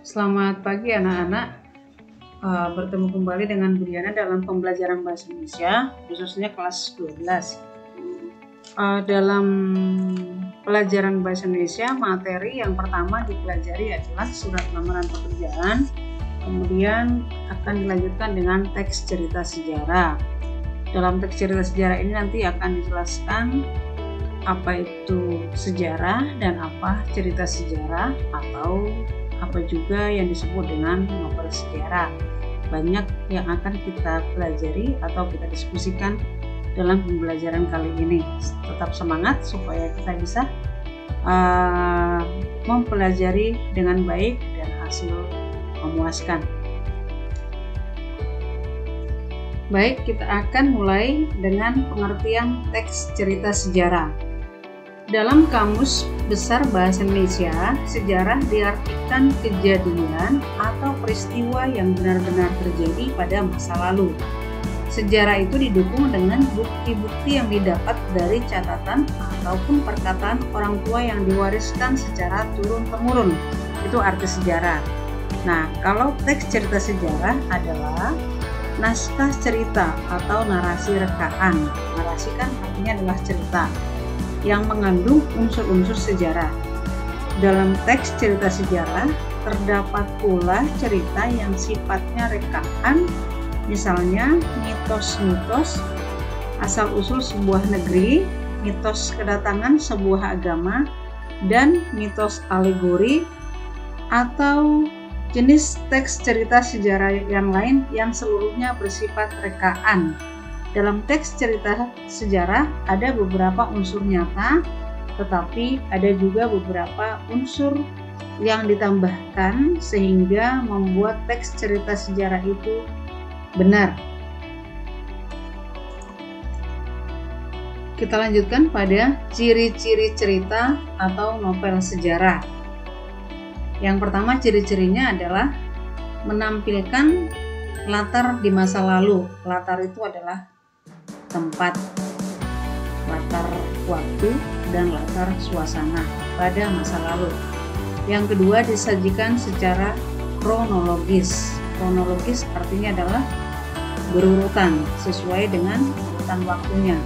Selamat pagi anak-anak. Bertemu kembali dengan Bu Diana dalam pembelajaran Bahasa Indonesia, khususnya kelas 12. Dalam pelajaran Bahasa Indonesia, materi yang pertama dipelajari adalah surat lamaran pekerjaan. Kemudian akan dilanjutkan dengan teks cerita sejarah. Dalam teks cerita sejarah ini nanti akan dijelaskan apa itu sejarah dan apa cerita sejarah, atau apa juga yang disebut dengan novel sejarah. Banyak yang akan kita pelajari atau kita diskusikan dalam pembelajaran kali ini. Tetap semangat supaya kita bisa mempelajari dengan baik dan hasil memuaskan. Baik, kita akan mulai dengan pengertian teks cerita sejarah. Dalam Kamus Besar Bahasa Indonesia, sejarah diartikan kejadian atau peristiwa yang benar-benar terjadi pada masa lalu. Sejarah itu didukung dengan bukti-bukti yang didapat dari catatan ataupun perkataan orang tua yang diwariskan secara turun-temurun. Itu arti sejarah. Nah, kalau teks cerita sejarah adalah naskah cerita atau narasi rekaan. Narasi kan artinya adalah cerita yang mengandung unsur-unsur sejarah. Dalam teks cerita sejarah terdapat pula cerita yang sifatnya rekaan, misalnya mitos-mitos asal-usul sebuah negeri, mitos kedatangan sebuah agama, dan mitos alegori, atau jenis teks cerita sejarah yang lain yang seluruhnya bersifat rekaan. Dalam teks cerita sejarah ada beberapa unsur nyata, tetapi ada juga beberapa unsur yang ditambahkan sehingga membuat teks cerita sejarah itu benar. Kita lanjutkan pada ciri-ciri cerita atau novel sejarah. Yang pertama, ciri-cirinya adalah menampilkan latar di masa lalu. Latar itu adalah tempat, latar waktu, dan latar suasana pada masa lalu. Yang kedua, disajikan secara kronologis. Kronologis artinya adalah berurutan sesuai dengan urutan waktunya.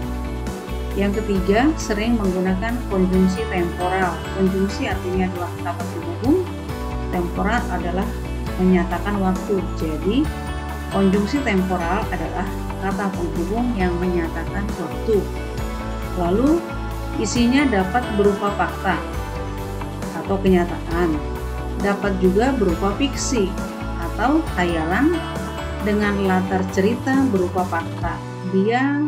Yang ketiga, sering menggunakan konjungsi temporal. Konjungsi artinya adalah kata penghubung, temporal adalah menyatakan waktu. Jadi konjungsi temporal adalah kata penghubung yang menyatakan waktu. Lalu isinya dapat berupa fakta atau kenyataan, dapat juga berupa fiksi atau khayalan dengan latar cerita berupa fakta. Dia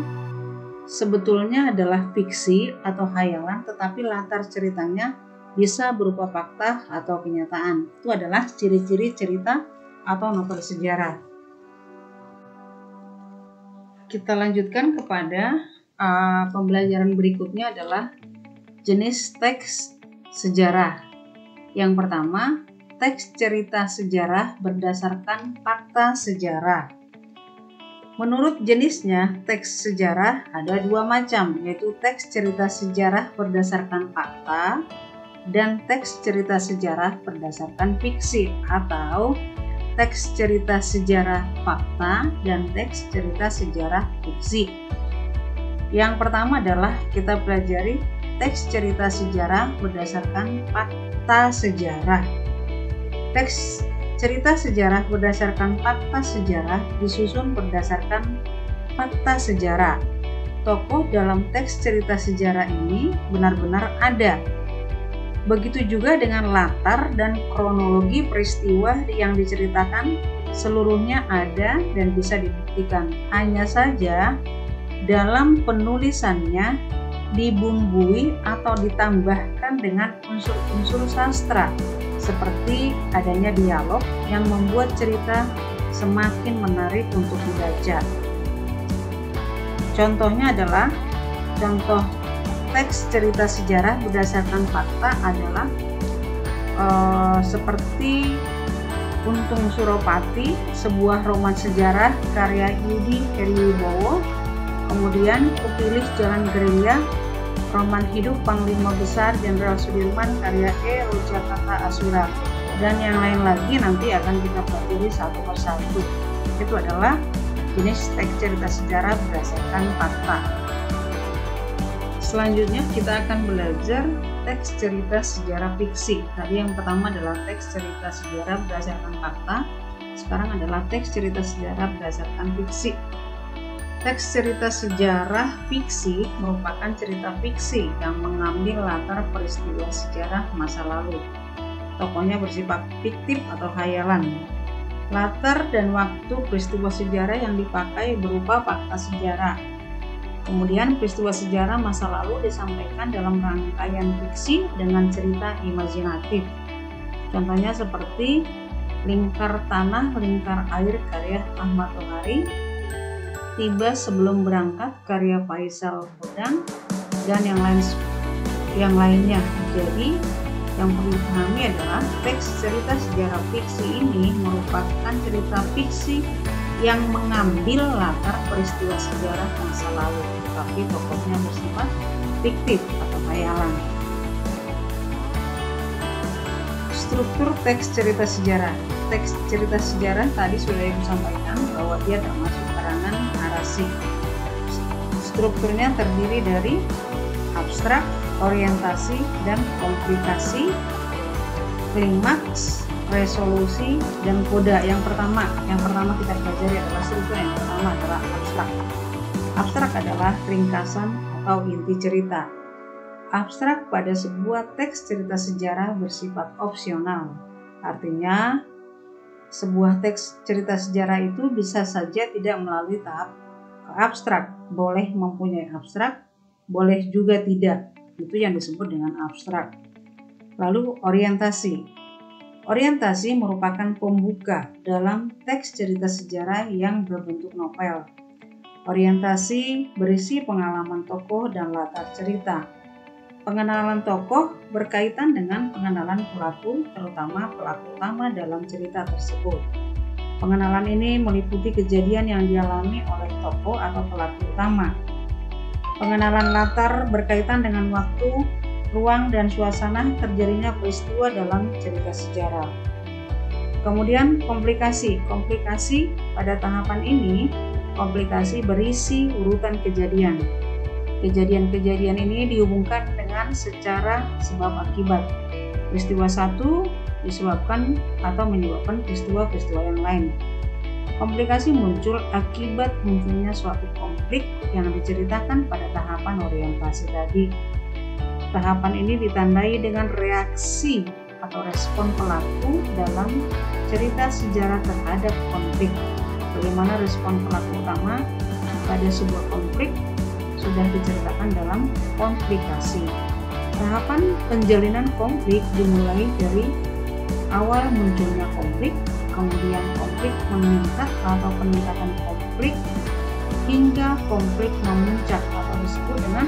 sebetulnya adalah fiksi atau khayalan, tetapi latar ceritanya bisa berupa fakta atau kenyataan. Itu adalah ciri-ciri cerita atau novel sejarah. Kita lanjutkan kepada pembelajaran berikutnya adalah jenis teks sejarah. Yang pertama, teks cerita sejarah berdasarkan fakta sejarah. Menurut jenisnya, teks sejarah ada dua macam, yaitu teks cerita sejarah berdasarkan fakta dan teks cerita sejarah berdasarkan fiksi, atau teks cerita sejarah fakta dan teks cerita sejarah fiksi. Yang pertama adalah kita pelajari teks cerita sejarah berdasarkan fakta sejarah. Teks cerita sejarah berdasarkan fakta sejarah disusun berdasarkan fakta sejarah. Tokoh dalam teks cerita sejarah ini benar-benar ada. Begitu juga dengan latar dan kronologi peristiwa yang diceritakan seluruhnya ada dan bisa dibuktikan. Hanya saja dalam penulisannya dibumbui atau ditambahkan dengan unsur-unsur sastra, seperti adanya dialog yang membuat cerita semakin menarik untuk dibaca. Contohnya adalah contoh teks cerita sejarah berdasarkan fakta adalah seperti Untung Suropati, sebuah roman sejarah karya Yudi Heriwibowo. Kemudian Kupilih Jalan Gerilya, roman hidup Panglima Besar Jenderal Sudirman karya E. Rojakata Asura. dan yang lain lagi nanti akan kita pelajari satu persatu. Itu adalah jenis teks cerita sejarah berdasarkan fakta. Selanjutnya kita akan belajar teks cerita sejarah fiksi. Tadi yang pertama adalah teks cerita sejarah berdasarkan fakta. Sekarang adalah teks cerita sejarah berdasarkan fiksi. Teks cerita sejarah fiksi merupakan cerita fiksi yang mengambil latar peristiwa sejarah masa lalu. Tokohnya bersifat fiktif atau khayalan. Latar dan waktu peristiwa sejarah yang dipakai berupa fakta sejarah. Kemudian peristiwa sejarah masa lalu disampaikan dalam rangkaian fiksi dengan cerita imajinatif. Contohnya seperti Lingkar Tanah, Lingkar Air karya Ahmad Tohari, Tiba Sebelum Berangkat karya Faisal Kodang, dan yang lainnya. Jadi yang perlu dipahami adalah teks cerita sejarah fiksi ini merupakan cerita fiksi yang mengambil latar peristiwa sejarah masa lalu, tetapi tokohnya bersifat fiktif atau khayalan. Struktur teks cerita sejarah. Teks cerita sejarah tadi sudah Ibu sampaikan bahwa dia termasuk karangan narasi. Strukturnya terdiri dari abstrak, orientasi, dan komplikasi, klimaks, resolusi, dan koda. Yang pertama kita pelajari adalah struktur. Yang pertama adalah abstrak. Abstrak adalah ringkasan atau inti cerita. Abstrak pada sebuah teks cerita sejarah bersifat opsional. Artinya, sebuah teks cerita sejarah itu bisa saja tidak melalui tahap abstrak. Boleh mempunyai abstrak, boleh juga tidak. Itu yang disebut dengan abstrak. Lalu orientasi. Orientasi merupakan pembuka dalam teks cerita sejarah yang berbentuk novel. Orientasi berisi pengalaman tokoh dan latar cerita. Pengenalan tokoh berkaitan dengan pengenalan pelaku, terutama pelaku utama dalam cerita tersebut. Pengenalan ini meliputi kejadian yang dialami oleh tokoh atau pelaku utama. Pengenalan latar berkaitan dengan waktu, ruang, dan suasana terjadinya peristiwa dalam cerita sejarah. Kemudian komplikasi. Komplikasi pada tahapan ini, komplikasi berisi urutan kejadian. Kejadian-kejadian ini dihubungkan dengan secara sebab akibat. Peristiwa satu disebabkan atau menyebabkan peristiwa-peristiwa yang lain. Komplikasi muncul akibat munculnya suatu konflik yang diceritakan pada tahapan orientasi tadi. Tahapan ini ditandai dengan reaksi atau respon pelaku dalam cerita sejarah terhadap konflik. Bagaimana respon pelaku utama pada sebuah konflik sudah diceritakan dalam komplikasi. Tahapan penjalinan konflik dimulai dari awal munculnya konflik, kemudian konflik meningkat atau peningkatan konflik, hingga konflik memuncak atau disebut dengan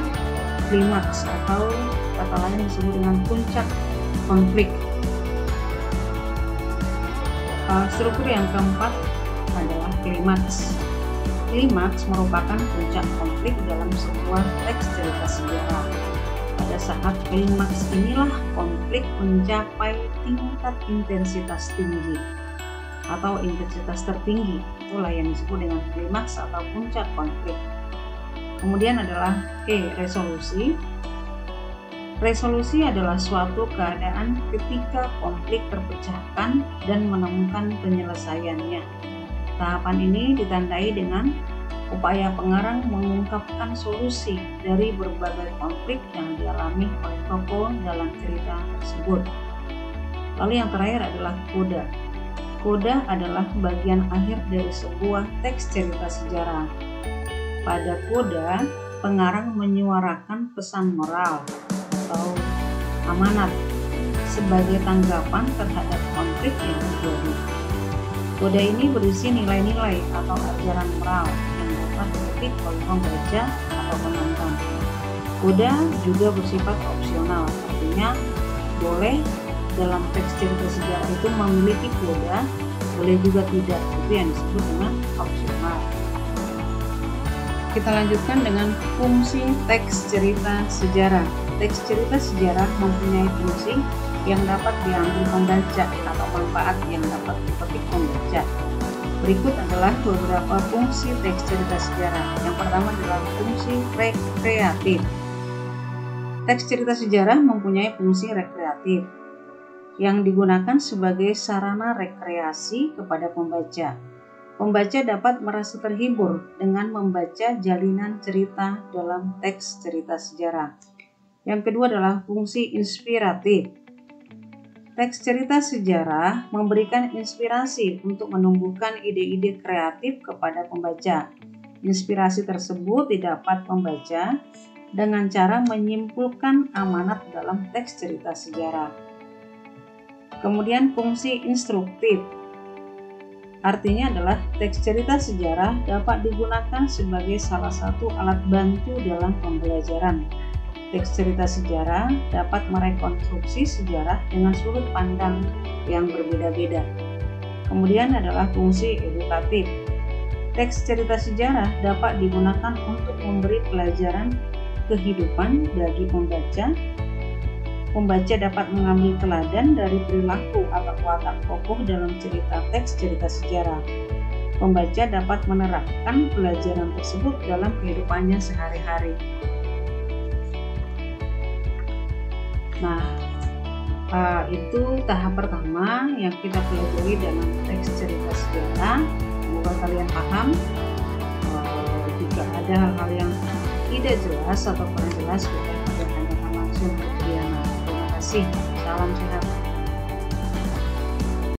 klimaks atau kata lain disebut dengan puncak konflik. Struktur yang keempat adalah klimaks. Klimaks merupakan puncak konflik dalam sebuah teks cerita sejarah. Pada saat klimaks inilah konflik mencapai tingkat intensitas tinggi atau intensitas tertinggi. Itulah yang disebut dengan klimaks atau puncak konflik. Kemudian adalah resolusi. Resolusi adalah suatu keadaan ketika konflik terpecahkan dan menemukan penyelesaiannya. Tahapan ini ditandai dengan upaya pengarang mengungkapkan solusi dari berbagai konflik yang dialami oleh tokoh dalam cerita tersebut. Lalu yang terakhir adalah koda. Koda adalah bagian akhir dari sebuah teks cerita sejarah. Pada koda, pengarang menyuarakan pesan moral atau amanat sebagai tanggapan terhadap konflik yang terjadi. Koda ini berisi nilai-nilai atau ajaran moral yang dapat dipetik oleh pembaca atau penonton. Koda juga bersifat opsional, artinya boleh dalam teks cerita sejarah itu memiliki koda, boleh juga tidak. Itu yang disebut dengan opsional. Kita lanjutkan dengan fungsi teks cerita sejarah. Teks cerita sejarah mempunyai fungsi yang dapat diambil pembaca atau manfaat yang dapat dipetik pembaca. Berikut adalah beberapa fungsi teks cerita sejarah. Yang pertama adalah fungsi rekreatif. Teks cerita sejarah mempunyai fungsi rekreatif yang digunakan sebagai sarana rekreasi kepada pembaca. Pembaca dapat merasa terhibur dengan membaca jalinan cerita dalam teks cerita sejarah. Yang kedua adalah fungsi inspiratif. Teks cerita sejarah memberikan inspirasi untuk menumbuhkan ide-ide kreatif kepada pembaca. Inspirasi tersebut didapat pembaca dengan cara menyimpulkan amanat dalam teks cerita sejarah. Kemudian fungsi instruktif. Artinya adalah teks cerita sejarah dapat digunakan sebagai salah satu alat bantu dalam pembelajaran. Teks cerita sejarah dapat merekonstruksi sejarah dengan sudut pandang yang berbeda-beda. Kemudian adalah fungsi edukatif. Teks cerita sejarah dapat digunakan untuk memberi pelajaran kehidupan bagi pembaca. Pembaca dapat mengambil teladan dari perilaku atau watak tokoh dalam cerita teks cerita sejarah. Pembaca dapat menerapkan pelajaran tersebut dalam kehidupannya sehari-hari. Nah, itu tahap pertama yang kita pelajari dalam teks cerita sejarah. Semoga kalian paham. Jika ada hal-hal yang tidak jelas atau kurang jelas, kita tanyakan langsung ke Diana. Terima kasih. Salam sehat.